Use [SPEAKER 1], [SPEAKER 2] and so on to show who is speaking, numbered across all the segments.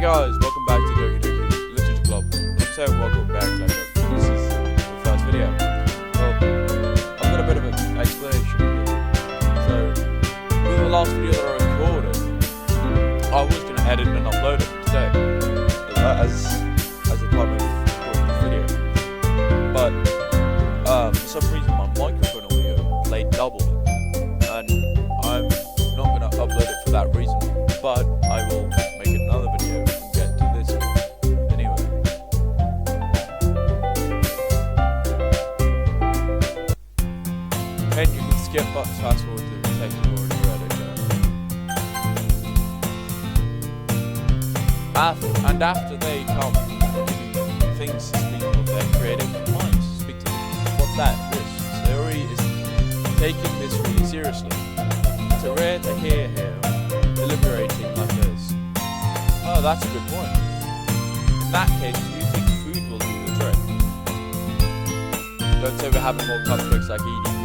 [SPEAKER 1] Hey guys, welcome back to Doki Literature Club. I'm saying welcome back, like this is the first video. Well, I've got a bit of an explanation here. So, with the last video that I recorded, I was going to edit and upload it today, as a time of recording this video. But, for some reason my microphone audio played double, and I'm not going to upload it for that reason, but I will make another video and get to this one. Anyway. And you can skip but fast forward to the text you've already read, okay? And after they come giving things to speak of their creative minds, speak to them. What's that? This theory is taking this really seriously. It's rare to hear him deliberating like this. Oh, that's a good point. In that case, do you think food will do the trick? Don't say we're having more cupcakes like EDP.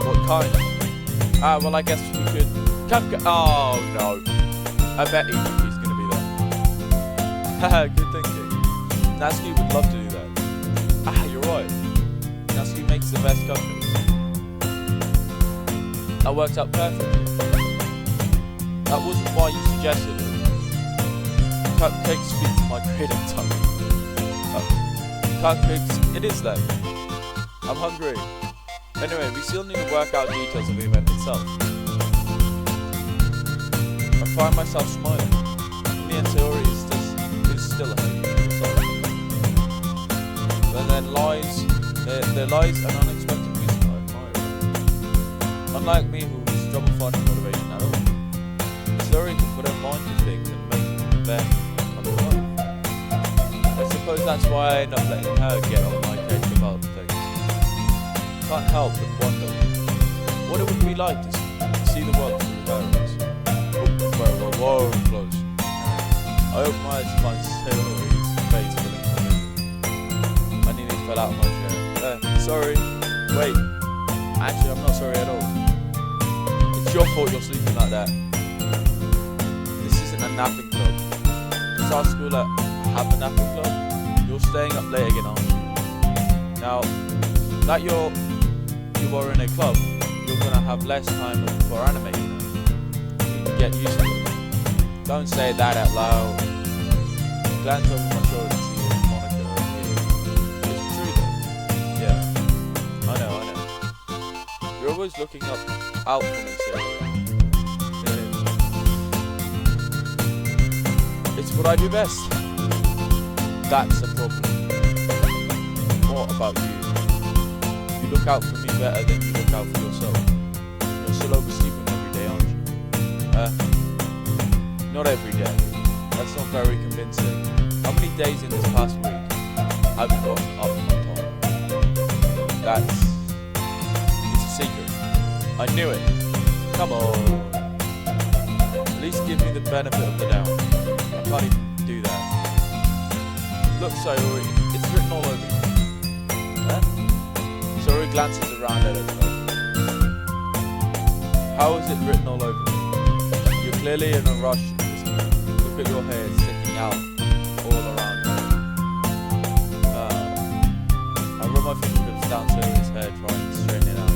[SPEAKER 1] What kind? Well, I guess we could... Oh, no. I bet EDP's gonna be there. Haha, good thinking. Natsuki would love to do that. You're right. Natsuki makes the best cupcakes. That worked out perfectly. That wasn't why you suggested it. Cupcakes speak to my creative tongue. Cupcakes, it is then. I'm hungry. Anyway, we still need to work out details of the event itself. I find myself smiling. Me and theory is still a hope. But there lies an unexpected reason I admire. Unlike me, who is trouble finding motivation at all. Theory can put her mind to things and make them come to life. I suppose that's why I end up letting her get on my case about things. Can't help but wonder what it would be like to see the world through her eyes. Whoa, close. I opened my eyes to find Sailor's face filling my vision. I nearly fell out of my chair. Sorry. Wait. Actually, I'm not sorry at all. It's your fault you're sleeping like that. This isn't a napping club. Does our school have a napping club? You're staying up late again, aren't you? Now, that you are in a club, you're gonna have less time for anime, you know. You need to get used to it. Don't say that out loud. Glance over my shoulder and see a monitor here. It's true though. Yeah. I know. You're always looking out for me, Sarah. It's what I do best. That's a problem. What about you? You look out for me better than you look out for yourself. You're still oversleeping every day, aren't you? Not every day. That's not very convincing. How many days in this past week have you gotten up on time? It's a secret. I knew it. Come on. At least give me the benefit of the doubt. I can't even do that. Look, Sayori, it's written all over you. Huh? Sayori glances around at it. How is it written all over you? You're clearly in a rush. Look at your hair sticking out all around you. I rub my fingertips down Sayori's hair, trying to straighten it out.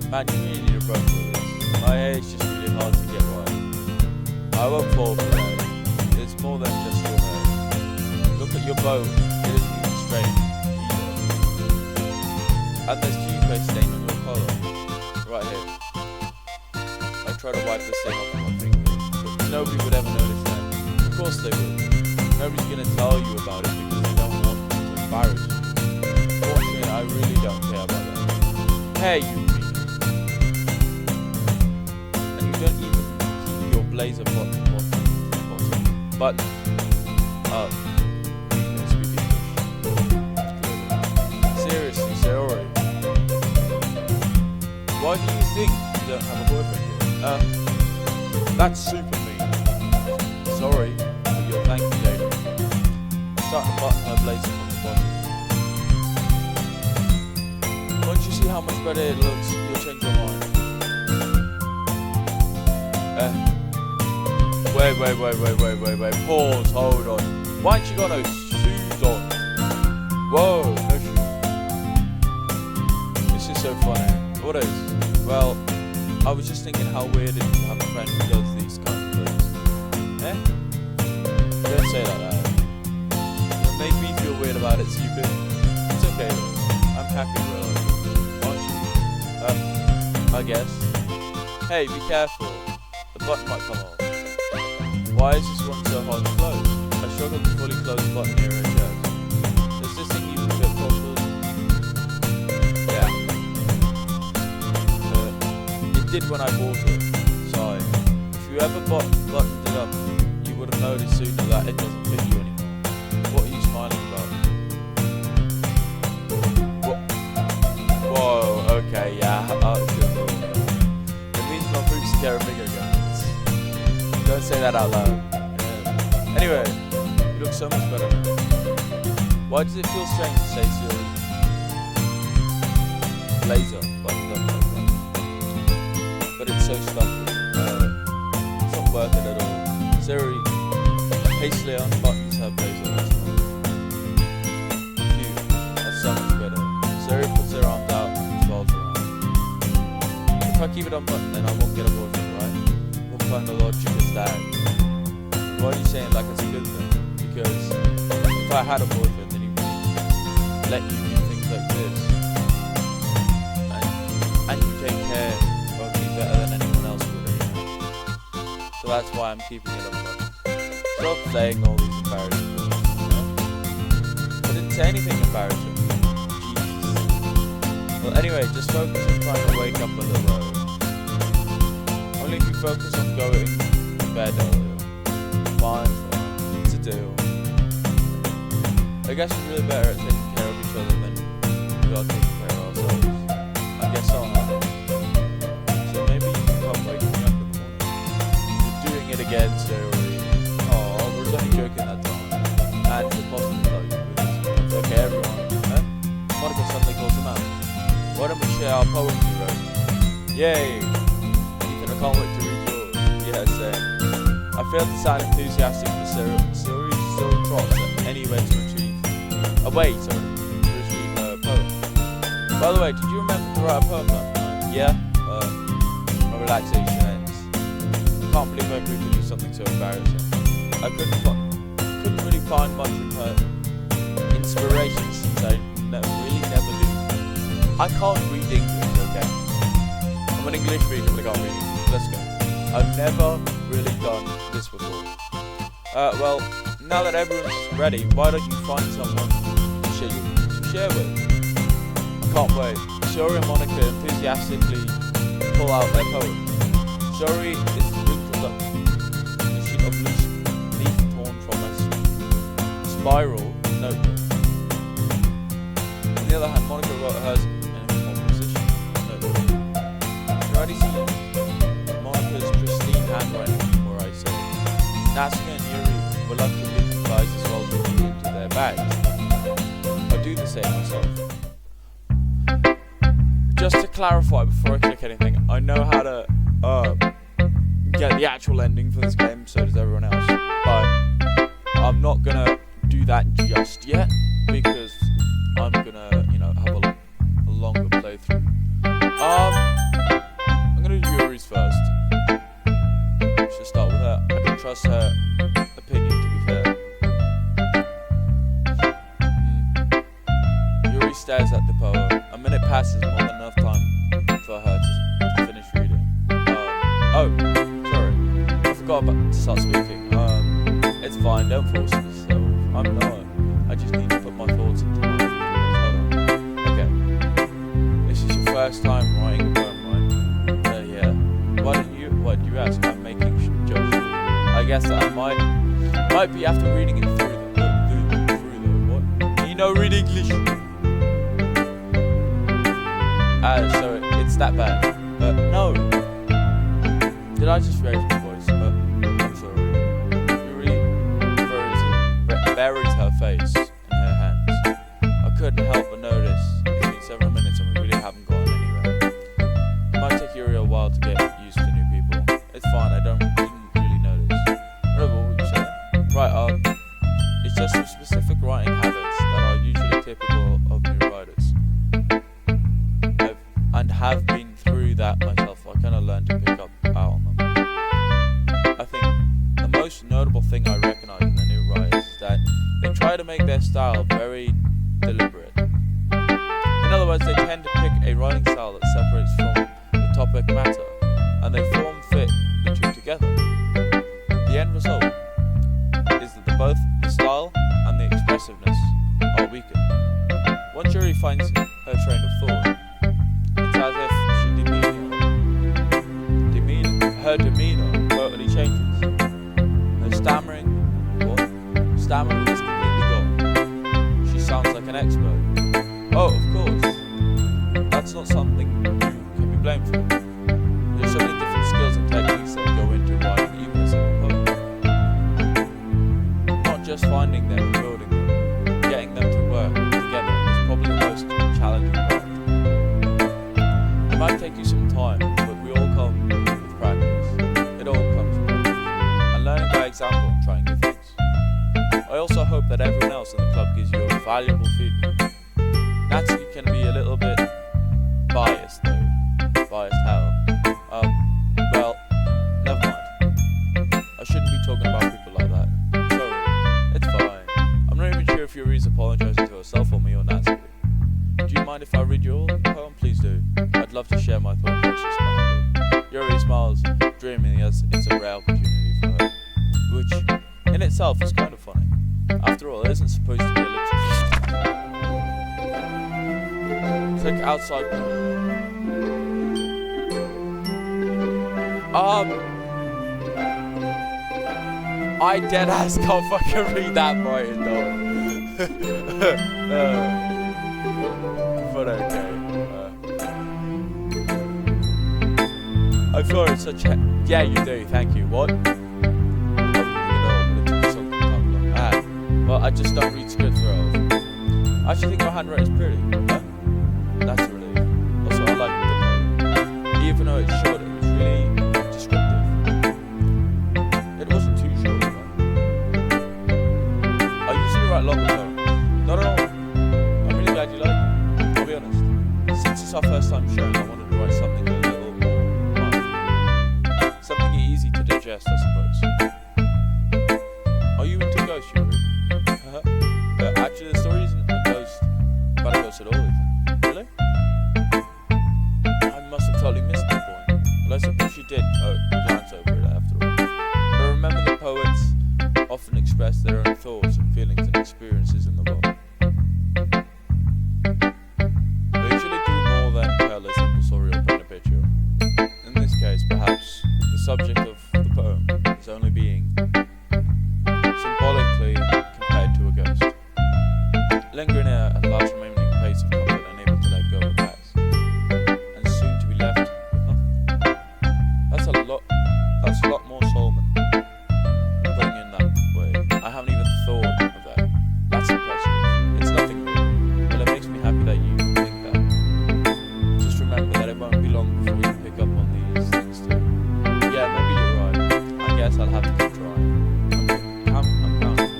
[SPEAKER 1] Man, you really need a brush for this. My hair is just really hard to get right. I won't fall for that. It's more than just your hair. Look at your bow. It isn't even straight either. And there's toothpaste stain on your collar. Right here. I try to wipe this stain off with my finger, but nobody would ever notice that. Of course they would. Nobody's gonna tell you about it because they don't want to embarrass you. Fortunately, I really don't care about that. Hey, you read. And you don't even keep your blazer button. But, you don't speak English. Seriously, Sayori. Why do you think you don't have a boyfriend yet? That's super mean. Sorry, but you'll thank me later. Start to button her blazer from the bottom. Once you see how much better it looks, you'll change your mind. Wait. Pause, hold on. Why ain't you got no shoes on? Whoa, no shoes. This is so funny. What is? Well, I was just thinking how weird it is to have a friend who does these kind of things. Eh? Don't say that out. It made me feel weird about it, stupid. It's okay though. I'm happy with it. Aren't you? I guess. Hey, be careful. The button might come off. Why is this one so hard to close? I struggle to fully close the button near her chest. Does this thing even fit properly? Yeah. It did when I bought it. Sorry. If you ever buttoned it up, you would have noticed sooner that it doesn't fit you anymore. What are you smiling about? Whoa, okay, yeah. It means my boobs are bigger again. Don't say that out loud. Yeah. Anyway, you look so much better now. Why does it feel strange to say Siri? Laser, but it's so stuffy. It's not worth it at all. Siri, hastily unbuttons her blazer. Phew, that's so much better. Siri puts her arms out and swirls around. If I keep it unbuttoned, then I won't get a boyfriend, right? What kind of logic is that? Why are you saying like it's a good thing? Because if I had a boyfriend, then he would let you do things like this, and you take care of me better than anyone else would. So that's why I'm keeping it unbuttoned. Stop saying all these embarrassing things. I didn't say anything embarrassing. Jeez. Well, anyway, just focus on trying to wake up a little early. Only if you focus on going to bed earlier. Fine, it's a deal. I guess we're really better at taking care of each other than we are taking care of ourselves. I guess so, huh? So maybe you can come waking me up in the morning. We're doing it again, Siri. Oh, we were only joking that time. And it's impossible to tell you with this. It's okay, everyone. Huh? Monica suddenly calls him out. Why don't we share our poem you wrote? Yay! I can't wait to read yours. Yeah, same. I failed to sound enthusiastic for Siri still trots at anywhere to retrieve her poem. By the way, did you remember to write a poem that night? Yeah? My relaxation ends. I can't believe I agreed to do something so embarrassing. I couldn't really find much in her inspiration since I really never do. I can't read English, okay? I'm an English speaker, but I can't read English. Let's go. I've never really done this before. Well, now that everyone's ready, why don't you find someone to share with? I can't wait. Shuri and Monica enthusiastically pull out their poem. Shuri is wrinkled up in a sheet of loose leaf torn from a spiral notebook. On the other hand, Monica wrote hers in a composition notebook. You already see it? Handwriting before I say Natsume and Yuri reluctantly complies as well as looking into their bags. I do the same myself. Just to clarify before I click anything, I know how to get the actual ending for this game, so does everyone else. But I'm not gonna do that just yet because I'm gonna, have a longer playthrough. I'm gonna do Yuri's first. Start with her. I can trust her opinion, to be fair. Yuri stares at the poem. A minute passes, more than enough time for her to finish reading. Sorry. I forgot to start speaking. It's fine, don't force yourself. I'm not. I just need to put my thoughts into my hold on. Okay. This is your first time writing a poem, right? Yeah. Why do you ask? I'm making jokes. I guess that I might be after reading it through what? Read English. So it's that bad. No. Did I just raise my voice? I'm sorry. Yuri buries her face in her hands. I couldn't help but notice. It's been several minutes and we really haven't gotten anywhere. It might take Yuri a while to get used to new people. It's fine, I didn't really notice. are some specific writing habits that are usually typical of new writers. And have been through that myself. I kind of learned to pick up out on them. I think the most notable thing I recognize in the new writers is that they try to make their style very deliberate. In other words, they tend to pick a writing style that separates from the topic matter, and they form fit the two together. The end result is that both the style and the expressiveness are weakened. Once Yuri finds her train of thought, it's as if her demeanor totally changes. Her stammering is completely gone. She sounds like an expert. Oh, of course, that's not something you can be blamed for. There's so many different skills and techniques that go into writing even a simple poem. Not just finding them and building them, getting them to work together is probably the most challenging part. It might take you some time, but we all come with practice. It all comes with practice. And learning by example and trying new things. I also hope that everyone else in the club gives you valuable feedback. Natsuki can be a little bit biased though. Biased how? Well, never mind. I shouldn't be talking about people like that. Sorry, it's fine. I'm not even sure if Yuri's apologizing to herself or me or Natsuki. Do you mind if I read your poem? Please do. I'd love to share my thought process behind it. Yuri smiles dreamily as it's a rare opportunity for her, which in itself is kind of funny. After all, it isn't supposed to be a literature. Click outside. I deadass can't fucking read that writing though. But okay. I thought it's such a... Yeah, you do, thank you. What? Well, I just don't read scripts very often. I actually think your handwriting is pretty. Huh? That's a relief. Also, I like the poem. Even though it's short, it was really descriptive. It wasn't too short, though. I usually write longer poems. Not at all. I'm really glad you like it. I'll be honest. Since it's our first time sharing, I wanted to write something a little more fun. Something easy to digest, I suppose. Are you into ghosts, Yuri? Actually, the story isn't about a ghost at all, is it? Really? I must have totally missed the point. Well, I suppose you did glance over it after all. But I remember the poets often express their own thoughts and feelings and experiences in the world. They usually do more than tell a simple story or paint a picture. In this case, perhaps the subject of the poem is only being symbolically compared to a ghost. Lingering at a large remaining pace of comfort, unable to let go of the past, and soon to be left with nothing. That's a lot more Solomon. Putting in that way. I haven't even thought of that. That's impressive. It's nothing really. Well, it makes me happy that you think that. Just remember that it won't be long before you pick up on these things too. Yeah, maybe you're right. I guess I'll have to keep trying. I'm counting.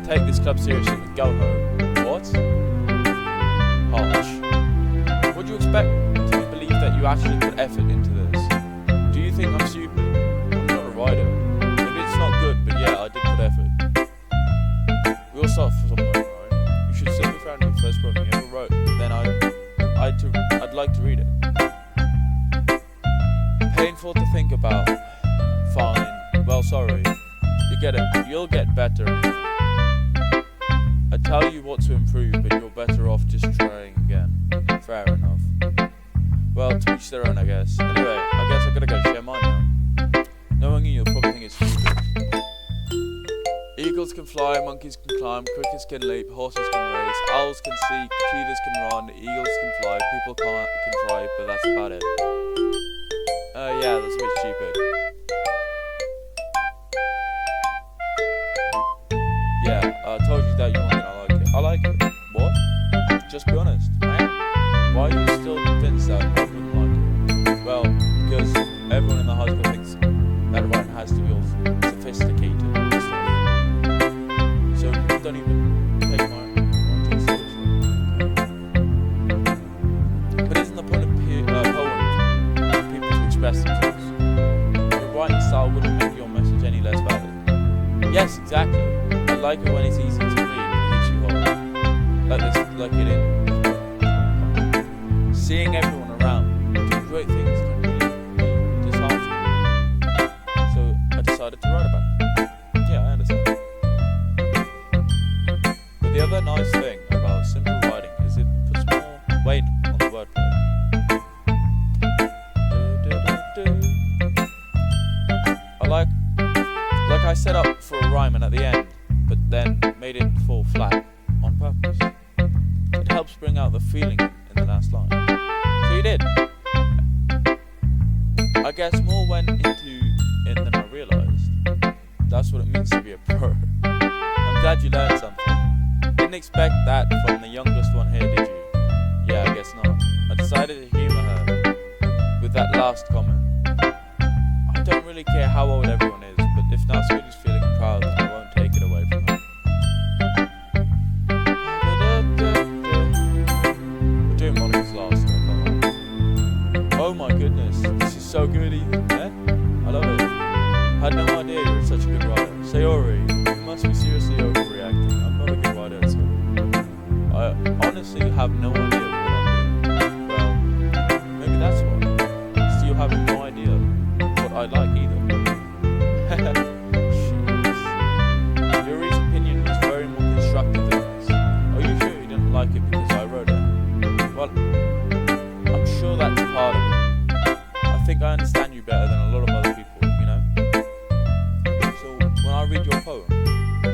[SPEAKER 1] Take this club seriously and go home. What? Harsh. Would you expect to believe that you actually put effort into this? Do you think I'm stupid? I'm not a writer. Maybe it's not good, but yeah, I did put effort. We all start from somewhere, right? You should sit with around your first poem you ever wrote. Then I'd like to read it. Painful to think about. Fine. Well, sorry. You get it. You'll get better. I tell you what to improve, but you're better off just trying again. Fair enough. Well, to each their own, I guess. Anyway, I guess I gotta go share mine now. Knowing you, you'll probably think it's stupid. Eagles can fly, monkeys can climb, crickets can leap, horses can race, owls can see, cheetahs can run, eagles can fly, people can try, but that's about it. Yeah, that's a bit stupid. Yeah, I told you that you wanted. I like it. What? Just be honest. I am. Why are you still convinced that everyone in the high school thinks that writing has to be all sophisticated and stuff. So people don't even take my writing seriously. But isn't the point of poems for people to express themselves? Your writing style wouldn't make your message any less valid. Yes, exactly. I like it when it's easy to read and hits you hard. Like it in. Seeing everyone around doing great things can really be disheartening. So I decided to write about it. Yeah, I understand. But the other nice thing about simple writing is it puts more weight on the wordplay. I set up for a rhyme and at the end, but then made it fall flat on purpose. It helps bring out the feeling in the last line. So you did. I guess more went into it than I realised. That's what it means to be a pro. I'm glad you learned something. Didn't expect that from the youngest one here, did you? Yeah, I guess not. I decided to humour her with that last comment. I don't really care how old everyone is, but if Nasrid is feeling proud, then I won't take it away from her. We're doing Monica's last, I can't lie. Oh my goodness, this is so good, Ethan. Eh? I love it. I had no idea you were such a good writer. Sayori, you must be seriously overreacting. I'm not a good writer at all. I honestly have no idea what I'm doing. Well, maybe that's why. So you have no idea what I like either. Jeez. Yuri's opinion was very more constructive than this. Are you sure you didn't like it because I wrote it? Well, I'm sure that's part of it. I think I understand you better than a lot of other people, you know? So when I read your poem,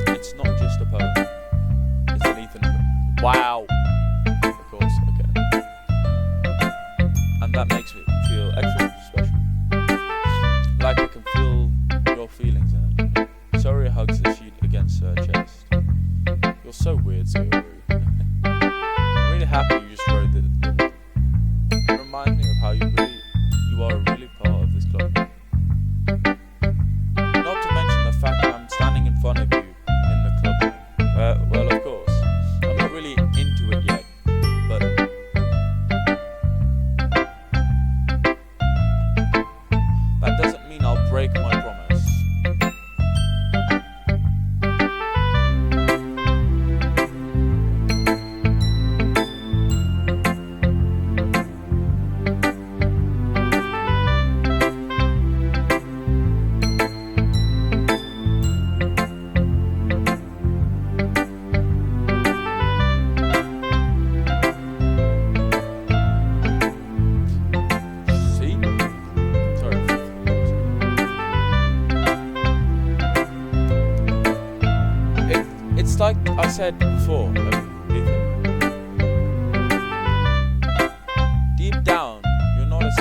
[SPEAKER 1] it's not just a poem. It's an Ethan poem. Wow! Of course, okay. And that makes me feel extra special. Like I can feel your feelings in it. Sayori hugs the sheet against her chest. You're so weird, Sayori. I'm really happy you just wrote the book. It reminds me of how you are really part of this club. Not to mention the fact that I'm standing in front of you in the club. Well, of course. I'm not really into it yet, but that doesn't mean I'll break my promise. See? Sorry. It's like I said before, Ethan. Deep down, you're not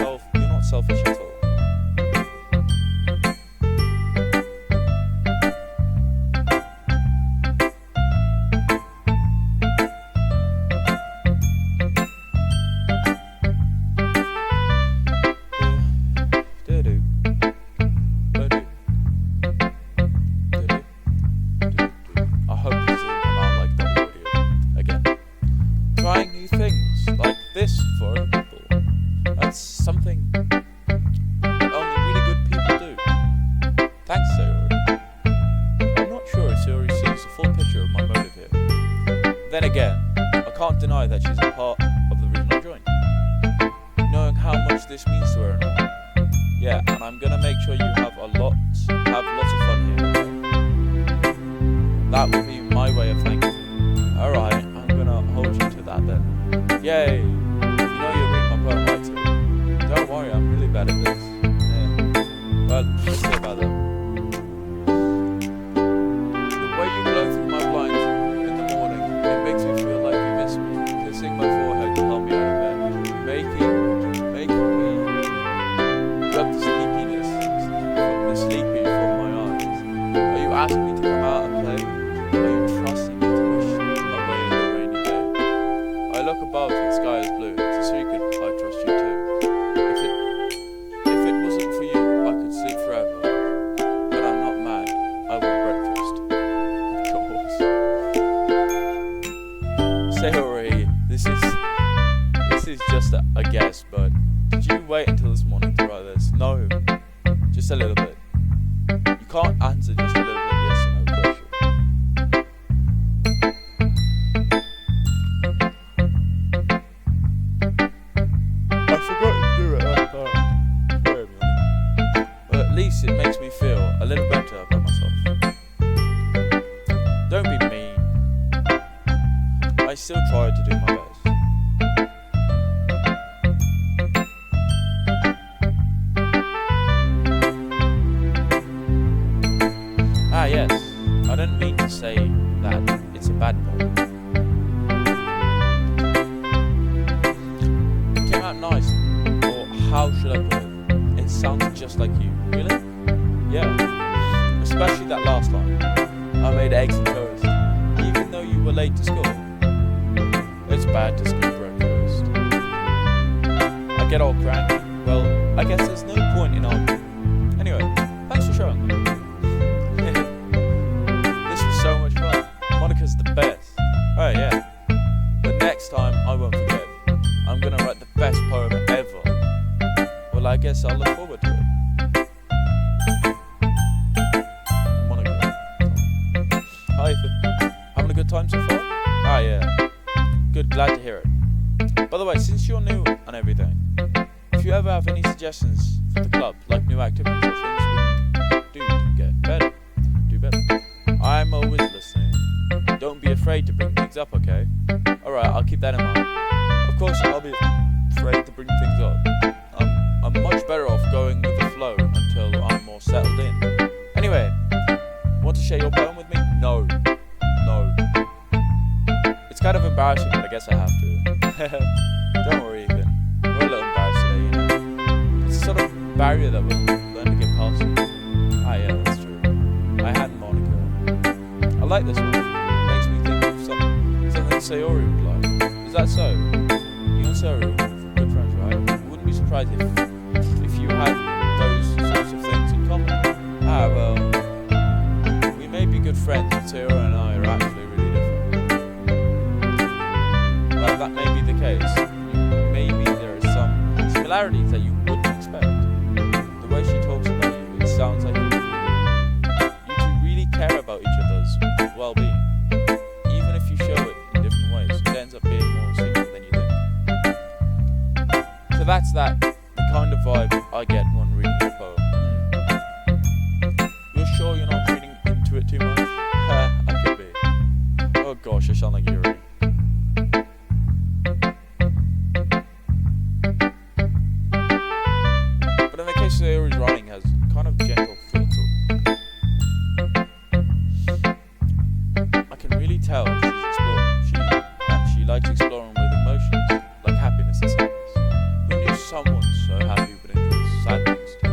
[SPEAKER 1] selfish at all. I hope this doesn't come out like double audio again. Trying new things like this for other people. That's something that only really good people do. Thanks, Sayori. I'm not sure if Sayori sees the full picture of my motive here. Then again, I can't deny that she's a part of the reason I joined. Knowing how much this means to her and all. Yeah, and I'm gonna make sure you have lots of fun here. Okay? That would be my way of thanking you. Alright, I'm gonna hold you to that then. Yay! You know you're reading my poem right too. Don't worry, I'm really bad at this. Yeah. Well, let's see about that. The way you blow through my blinds in the morning, it makes me feel like you miss me. Kissing my forehead to help me out of bed. Making me rub the sleepy from my eyes. Are you asking me to come out and play? Are you trusting me to wish away the rainy day? I look above and the sky is blue. It's a secret I trust you too. If it wasn't for you, Sayori, this is just a guess, but did you wait until this morning to write this? No, just a little bit. You can't answer just a little bit yes or no question. I forgot to do it last time. Sorry, man. Well, at least it makes me feel a little better about myself. Don't be mean. I still try to do my best. Ah yes, I didn't mean to say that it's a bad poem. It came out nice, or how should I put it? It sounds just like you. Really? Yeah. Especially that last line. I made eggs and toast, even though you were late to school. It's bad to skip breakfast. I get all cranky. Well, I guess there's no point in arguing. Anyway, thanks for showing me. This was so much fun. Monica's the best. Oh yeah. But next time I won't forget. I'm gonna write the best poem ever. Well, I guess I'll look forward to it. Monica. Hi Ethan. Having a good time so far? Ah yeah. Good, glad to hear it. By the way, since you're new and everything, if you ever have any suggestions for the club, like new activities or things we can do to get better, do better, I'm always listening. Don't be afraid to bring things up, okay? Alright, I'll keep that in mind. Of course, I'll be afraid to bring things up. I'm much better off going with the flow until I'm more settled in. Anyway, want to share your poem with me? No. It's kind of embarrassing, but I guess I have to. Don't worry, Ethan. We're a little embarrassed today, you know. It's a sort of barrier that we'll learn to get past. Ah, yeah, that's true. I had Monica. I like this one. It makes me think of something Sayori would like. Is that so? You and Sayori are good friends, right? I wouldn't be surprised if you had those sorts of things in common. Ah, well, we may be good friends, but Sayori and I are actually really different. Well, that may be the case. Maybe there are some similarities that you wouldn't expect. The way she talks about you, it sounds like you two really care about each other's well-being. Even if you show it in different ways, it ends up being more secret than you think. So that's the kind of vibe I get when reading your poem. You're sure you're not reading into it too much? I could be. Oh gosh, I sound like Yuri. But in the case of Sayori's writing has kind of gentle feel to it. I can really tell she likes exploring with emotions, like happiness and sadness. Who knew someone so happy would enjoy sad things too?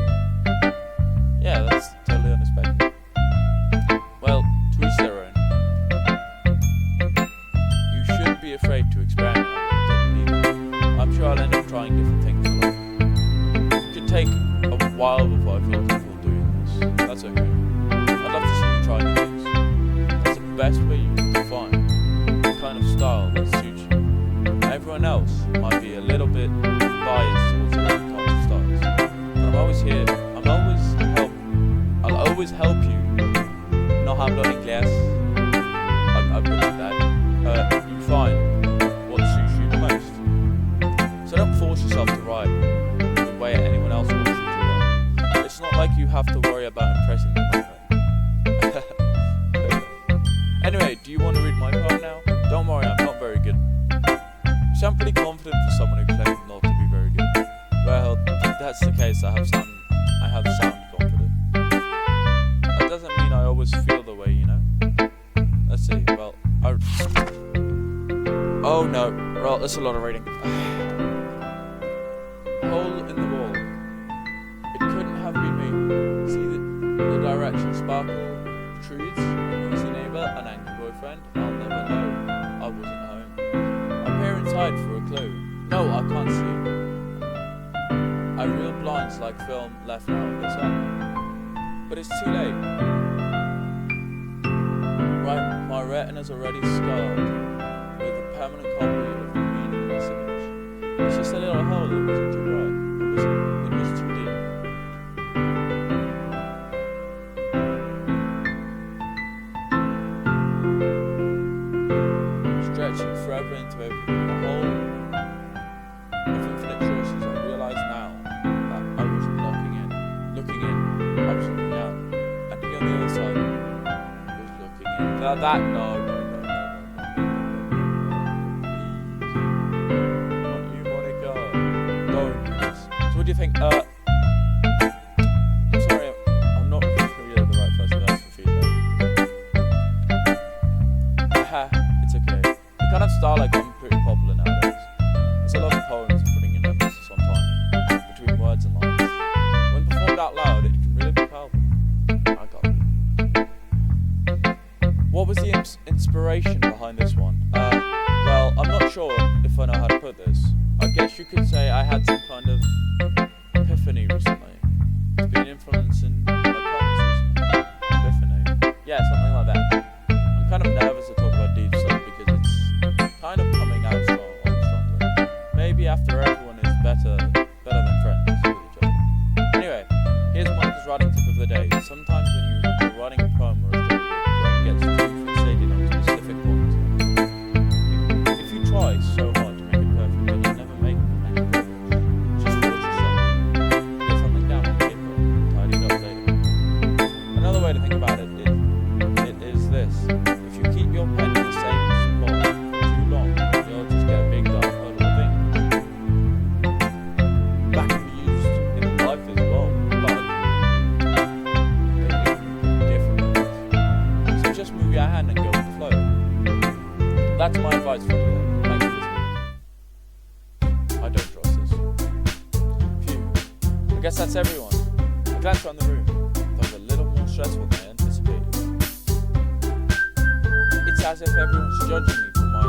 [SPEAKER 1] Yeah, that's totally unexpected. Well, to each their own. You shouldn't be afraid to experiment a little bit either. I'm sure I'll end up trying different things a lot. It could take a while before I feel comfortable doing this. That's okay. I'd love to see you try new things. That's the best way you can find the kind of style that suits you. Everyone else might be a little bit biased towards their own kinds of styles. But I'm always here. I'll always help you. No hablo inglés. I butchered that. You find what suits you the most. So don't force yourself to write the way anyone else wants you to write. It's not like you have to worry about impressing them. Anyway, do you want to read my poem now? Don't worry, I'm not very good. You sound pretty confident for someone who claims not to be very good. Well, if that's the case, I have sound confident. That doesn't mean I always feel the way, you know? Let's see, well, oh no, well, that's a lot of reading. Hole in the wall. It couldn't have been me. See the direction sparkle protrudes, a noisy neighbour, an angry boyfriend. I'll never know. I wasn't home. My parents hide for a clue. No, I can't see. I reel blinds like film left out of the sun. But it's too late. My retina's already scarred with a permanent copy of the meaningless image. It's just a little hole that wasn't too bright. It was too deep. Stretching forever into everything. The whole of infinite choices. I realise now that I wasn't looking in. I was looking out. And on the other side was looking in. No. What do you think? I'm sorry, I'm not really the right person to ask for feedback. It's okay. The kind of style I got pretty popular nowadays. There's a lot of poems and putting an emphasis on timing between words and lines. When performed out loud, it can really be powerful. I got it. What was the inspiration behind this one? Well, I'm not sure if I know how to put this. I guess you could say I had some kind of epiphany recently. It's been influencing my poems recently. Epiphany. Yeah, something like that. I'm kind of nervous to talk about deep stuff because it's kind of coming out strongly. Maybe after everyone is better than friends with each other. Anyway, here's Mike's writing tip of the day. Sometimes when you're writing a poem or a story, your brain gets too fixated on specific points. If you try so hard to make it perfect, then you'll never make any progress. Just force yourself. Get something down on paper, tidy it up later. Another way to think about it is this. If you keep your pen in the same spot for too long, you'll just get a big dark puddle of ink. That can be used in life as well, but in different ways. So just move your hand and go with the flow. That's my advice for today. Thanks for listening. I don't trust this. Phew. I guess that's everyone. I glanced around the room. That was a little more stressful than I anticipated. It's as if everyone's judging me for my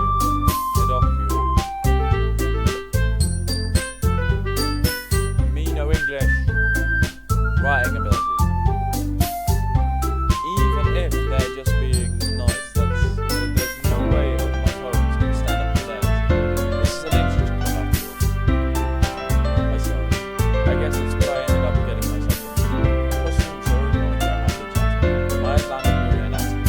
[SPEAKER 1] me no English writing abilities. Even if they're just being nice, there's no way of my poems can stand up to theirs. This is a literature club after all. I guess it's what I ended up getting myself into. Costume showroom monitor I have to change. My Islamic reenactment.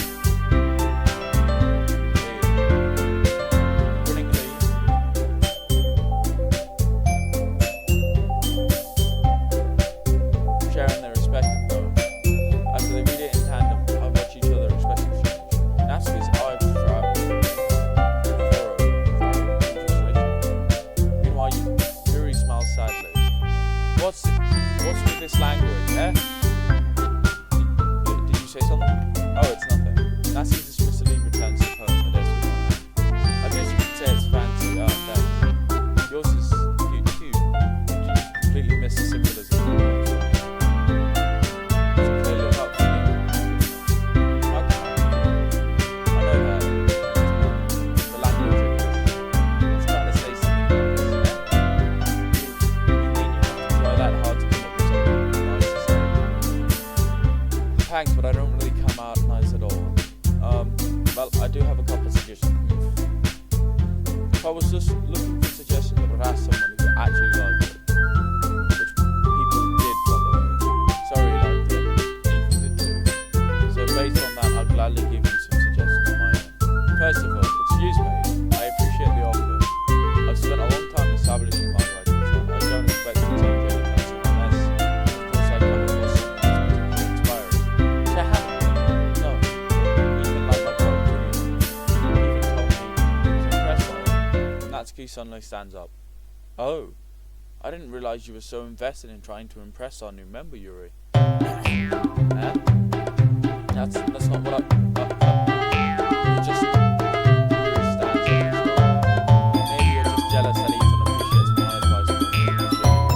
[SPEAKER 1] Sharing their respective poems. After they read it in tandem, I watch each other respective change. Natsuki's eyes drop. Meanwhile, Yuri smiles sadly. What's with this language, eh? Did you say something? Oh, it's nothing. Natsuki dismissively returns the poem and there's I guess you could say it's fancy art then. Yours is cute. You just completely miss the symbolism. Thanks, but I don't really come out nice at all. Well, I do have a couple of suggestions. If I was just looking for suggestions, I would ask someone who actually liked it. Which people did, by the way. Sorry you liked it. Nathan did too. So based on that, I'll gladly give you some suggestions on my own. First of all, excuse me, I appreciate the offer. I've spent a long time establishing my writing style. I don't expect to change anytime soon unless, of course, I come across something that's particularly inspiring. Which I haven't. No. Even like my poetry. Even told me he was impressed by it. Natsuki suddenly stands up. Oh, I didn't realize you were so invested in trying to impress our new member, Yuri. That's not what I... just... Yuri stands up and smiles. Maybe you're just jealous that Ethan appreciates my advice more than you appreciate yours.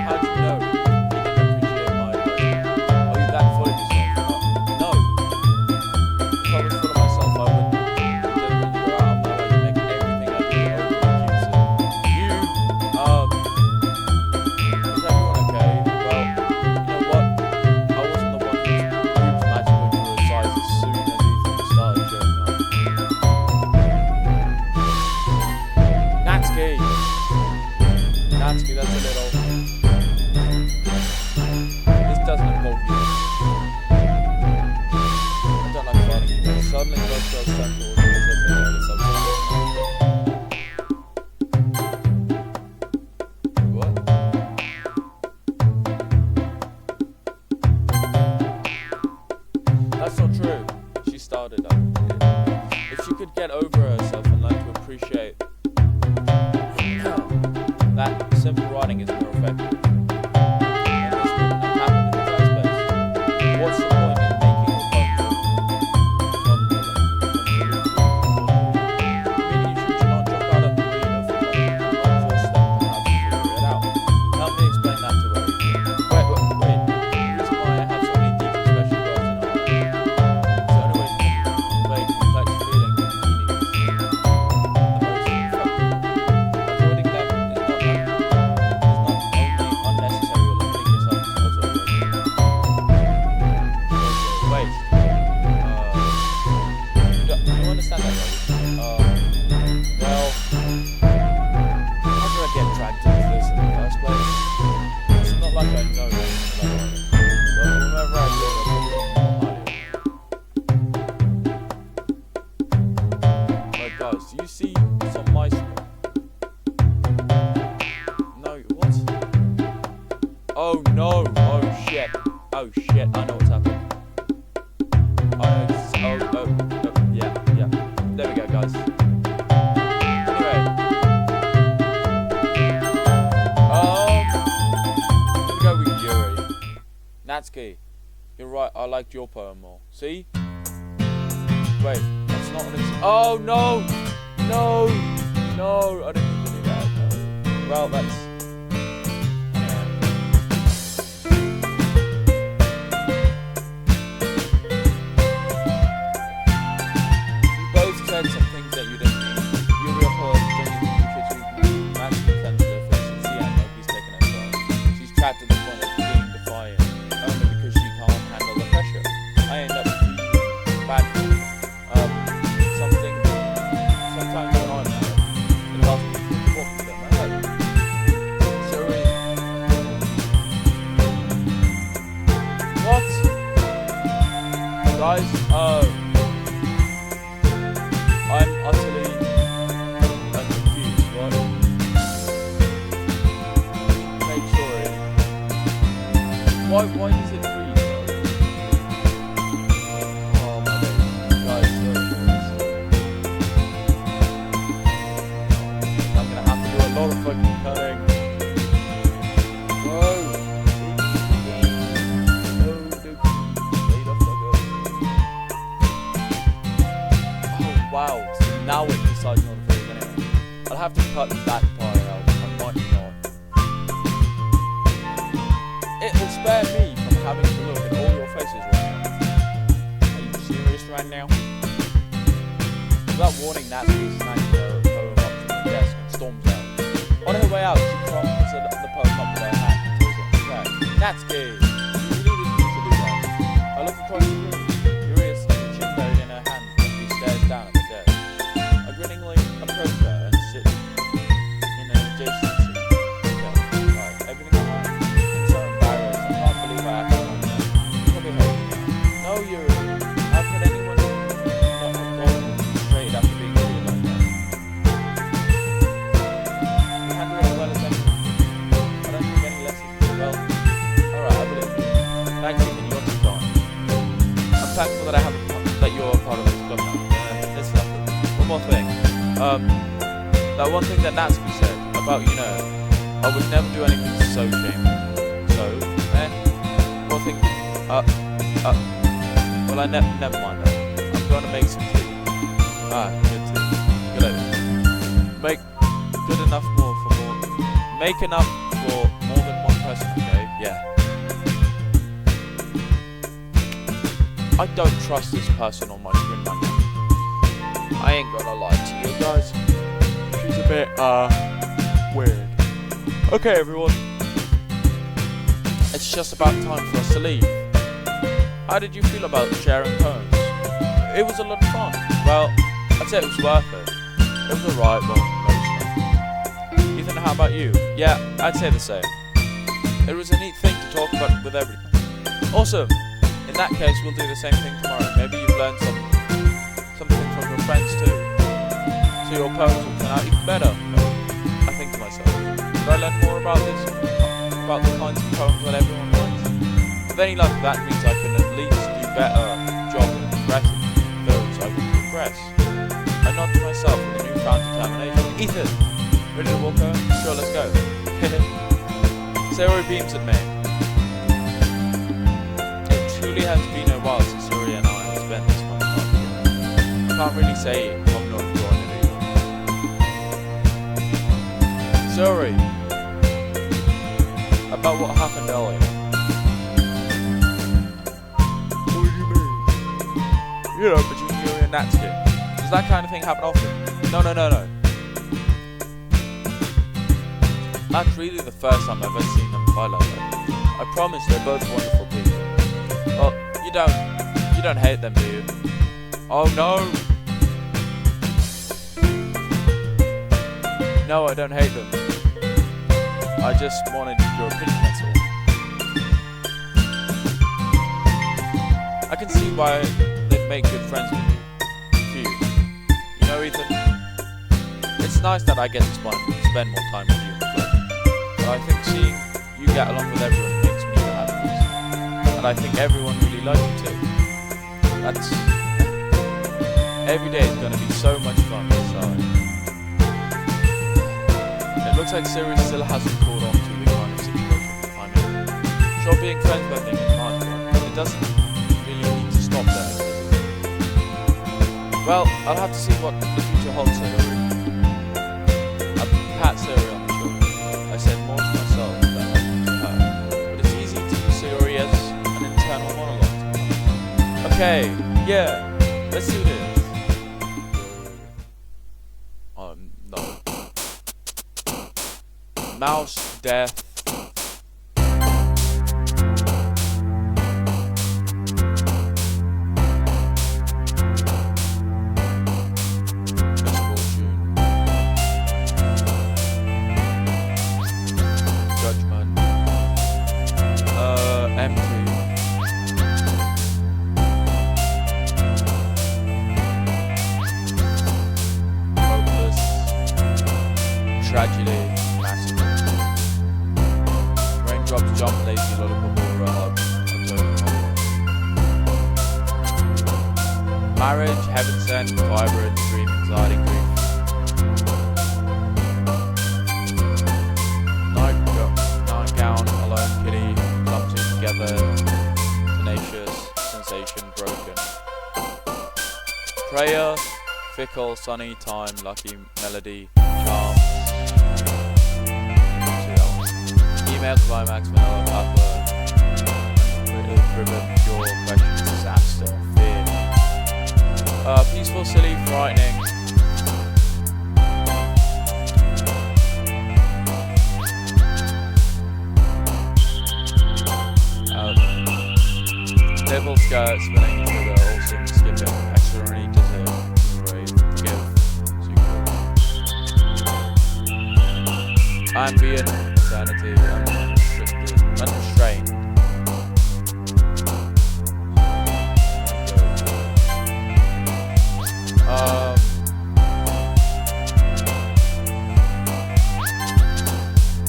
[SPEAKER 1] How do you know he didn't appreciate my advice? Are you that full of yourself? No. If I was full of myself, I would deliberately go out of my way to make everything I do overly cute. Is everyone okay? Well, you know what? I wasn't the one whose boobs magic when you were a size as soon as Ethan started showing up. Natsuki, that's a little... This doesn't involve you. I don't like fighting you, but suddenly both girls turn towards me as if they know the subject. What? That's not true. She started up. If she could get over herself and learn to appreciate that simple writing is more effective, and this wouldn't have happened in the first place. What's the point in making a poem Really, you should not jump out at the reader for not force them to have to figure it out. Help me explain that to her. Wait. The reason why I have so many deep and special words in our life is the only way to convey complex feelings and meanings the most effective. Avoiding them is not only unnecessary or limiting yourself, it's also a waste. You understand that, right? Well, how did I get dragged into this in the first place? It's not like I know anything about writing. But whenever I do it, I put it more highly. Like, guys, do you see some mice? No, what? Oh no! Oh shit! Oh shit! I know what's happening. Yeah. There we go, guys. Anyway, let me go with Yuri. Natsuki, you're right. I liked your poem more. See? Wait, that's not what it's. Oh no! I didn't mean to do that. No. Well, that's. Said some things that you didn't mean. Yuri apologized because you massively sensitive and since the end nobody's taken her side. She's trapped at the point of being defiant, only because she can't handle the pressure. I end up being bad for something. Sometimes when I'm mad, it helps me to walk with them. I hope. Sorry. What? Guys, I'm utterly confused, right? Make sure it. Why is it free, though? Oh my days. Guys, sorry for this. I'm gonna have to do a lot of fucking cutting. Whoa! Wow, so now it decides not to freeze anyway. I'll have to cut that part out. I might not. It will spare me from having to look at all your faces right now. Are you serious right now? Without warning, Natsuki snatches her poem up from the desk and storms out. On her way out, she crumbles the poem up with her hand and throws it on the track. Natsuki, you really didn't need to do that. I look across the room. Yuri is chin buried in her hand and she stares down at the desk. I grinningly approach her and sit in an adjacent seat. Right, everything alright? I'm so embarrassed. I can't believe I acted like that. You probably hate me now. No, Yuri. How could anyone not have gone straight after being treated like that? You handle it as well as anyone. I don't think any lessons. Well, alright, I believe you. Thanks for giving your time. I'm thankful that you're a part of this club now. It's nothing. One more thing. That one thing that Natsuki said about, I would never do anything so shameful. So, one thing. Well, I never mind that. I'm going to make some tea. Good tea. Good idea. Make enough for more than one person, okay? Yeah. I don't trust this person on my screen right now. I ain't gonna lie to you guys. She's a bit, weird. Okay, everyone. It's just about time for us to leave. How did you feel about sharing poems? It was a lot of fun. Well, I'd say it was worth it. It was alright, but no, it's not. Even And how about you? Yeah, I'd say the same. It was a neat thing to talk about with everyone. Also, in that case, we'll do the same thing tomorrow. Maybe you've learned something from your friends too. So your poems will turn out even better. I think to myself, should I learn more about this? About the kinds of poems that everyone writes? With any luck, that means I can at least do better job of impressing those I want to impress. I nod to myself with a newfound determination. Ethan! Ready to walk home? Sure, let's go. Sarah beams at me. It truly has been a while since Suri and I have spent this much time together. I can't really say I'm not enjoying it either. Suri! About what happened earlier. What do you mean? You know, between you and Natsuki. Does that kind of thing happen often? No. That's really the first time I've ever seen them fight like that. I promise they're both wonderful people. Well, you don't hate them, do you? Oh no! No, I don't hate them. I just wanted your opinion, that's all. I can see why they'd make good friends with you. You know, Ethan, it's nice that I get to spend more time with you in the club. But I think seeing you get along with everyone makes me the happiest. And I think everyone really likes you too. That's... Every day is going to be so much fun, so... It looks like Siri still hasn't caught on to the kind of situation I'm in. Sure, being friends with thing is hard, but it doesn't really need to stop there. Well, I'll have to see what the future holds, Siri. I pat Siri on the shoulder. I said more to myself than to her. But it's easy to use Siri as an internal monologue. Okay, yeah, let's do this. No. Mouse death. Misfortune. Judgment. Empty. Hopeless. Tragedy. Raindrops jump, lazy lollipop over a hug. Marriage, heaven sent, vibrant, dream, anxiety, grief. Nightgown, alone, kitty, clumsy together, tenacious, sensation, broken. Prayer, fickle, sunny, time, lucky, melody, charm. Email, climax, vanilla, papa, driven, pure, question, disaster, fear. Peaceful, silly, frightening. Devil skirt, spinning, sugar, awesome, skipping, extraordinary, deserve, forgive, secret. Ambient, insanity, unrestricted, unrestrained.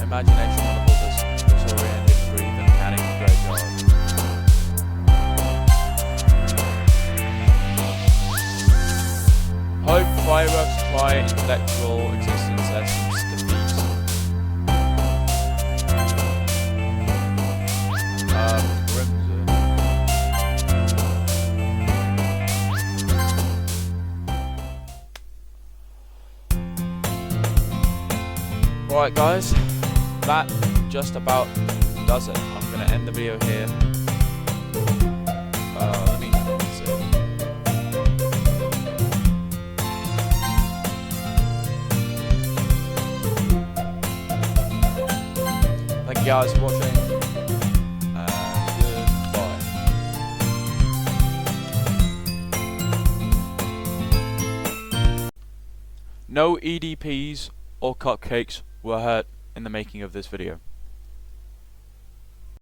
[SPEAKER 1] Imagination, wonderful, disoriented, breathe, uncanny, graveyard. Hope, fireworks, try, intellectual, existence, essence, defeat. Crimson. Alright guys, that just about does it. I'm going to end the video here. Let me see. Thank you guys for watching. Goodbye. No EDPs or cupcakes were hurt in the making of this video.